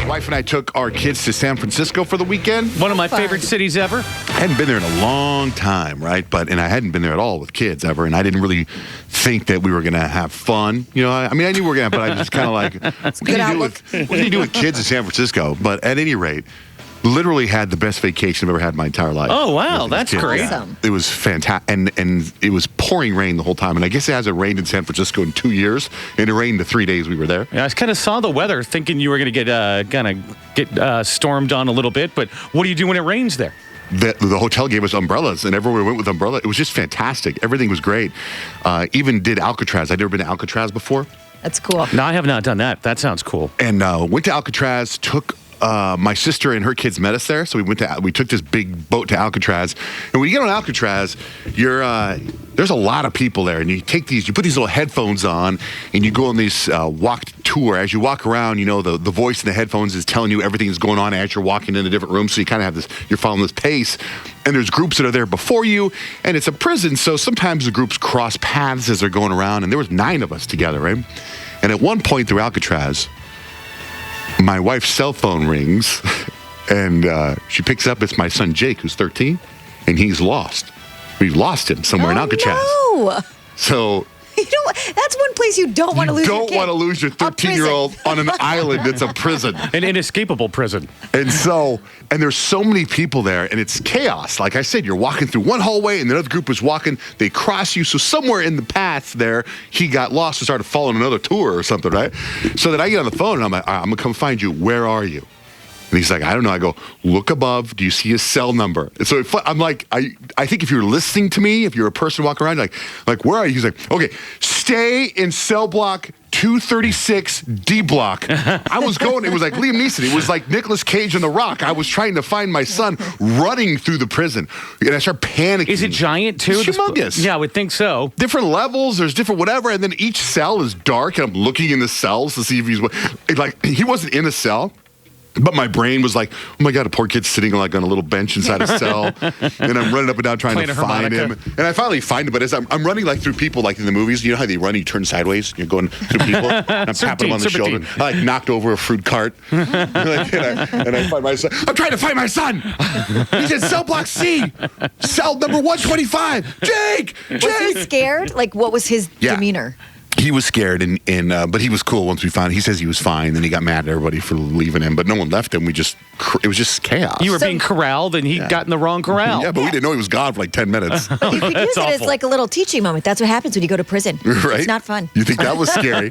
wife and I took our kids to San Francisco for the weekend. One of my favorite cities ever. I hadn't been there in a long time, right? And I hadn't been there at all with kids ever, and I didn't really think that we were going to have fun. You know, I mean, I knew we were going to, but I was kind of like, what can you do with kids in San Francisco? But at any rate, literally had the best vacation I've ever had in my entire life. Oh, wow. That's great. Awesome. It was fantastic. And it was pouring rain the whole time. And I guess it hasn't rained in San Francisco in 2 years. And it rained the 3 days we were there. Yeah, I kind of saw the weather thinking you were going to get stormed on a little bit. But what do you do when it rains there? The hotel gave us umbrellas, and everywhere we went with umbrella. It was just fantastic. Everything was great. Even did Alcatraz. I'd never been to Alcatraz before. That's cool. No, I have not done that. That sounds cool. And went to Alcatraz, took my sister and her kids met us there, so we took this big boat to Alcatraz. And when you get on Alcatraz, there's a lot of people there, and you put these little headphones on, and you go on this walked tour. As you walk around, you know the voice in the headphones is telling you everything that's going on as you're walking into different rooms. So you kind of have this, you're following this pace. And there's groups that are there before you, and it's a prison, so sometimes the groups cross paths as they're going around. And there was 9 of us together, right? And at one point through Alcatraz, my wife's cell phone rings, and she picks up. It's my son Jake, who's 13, and he's lost. We've lost him somewhere in Alcatraz. No. So That's one place you don't want to lose your kid. You don't want to lose your 13-year-old on an island that's a prison. An inescapable prison. And there's so many people there, and it's chaos. Like I said, you're walking through one hallway, and the other group is walking. They cross you. So somewhere in the path there, he got lost and started following another tour or something, right? So then I get on the phone, and I'm like, I'm going to come find you. Where are you? And he's like, I don't know. I go, look above. Do you see his cell number? And so I'm like, I think if you're listening to me, if you're a person walking around, like where are you? He's like, okay, stay in cell block 236 D block. I was going, it was like Liam Neeson. It was like Nicolas Cage on The Rock. I was trying to find my son running through the prison. And I start panicking. Is it giant too? It's humongous. Yeah, I would think so. Different levels, there's different whatever. And then each cell is dark. And I'm looking in the cells to see if he wasn't in a cell. But my brain was like, oh my God, a poor kid's sitting like on a little bench inside a cell. And I'm running up and down trying to find him. And I finally find him, but as I'm running like through people like in the movies, you know how they run, you turn sideways, you're going through people, and I'm tapping them on the shoulder. I like knocked over a fruit cart. and I find my son. I'm trying to find my son. He's in cell block C, cell number 125. Jake! Was he scared? Like, what was his demeanor? He was scared, but he was cool once we found him. He says he was fine. Then he got mad at everybody for leaving him, but no one left him. It was just chaos. You were being corralled, and he got in the wrong corral. Yeah, but we didn't know he was gone for like 10 minutes. You could use it as like a little teaching moment. That's what happens when you go to prison. Right? It's not fun. You think that was scary?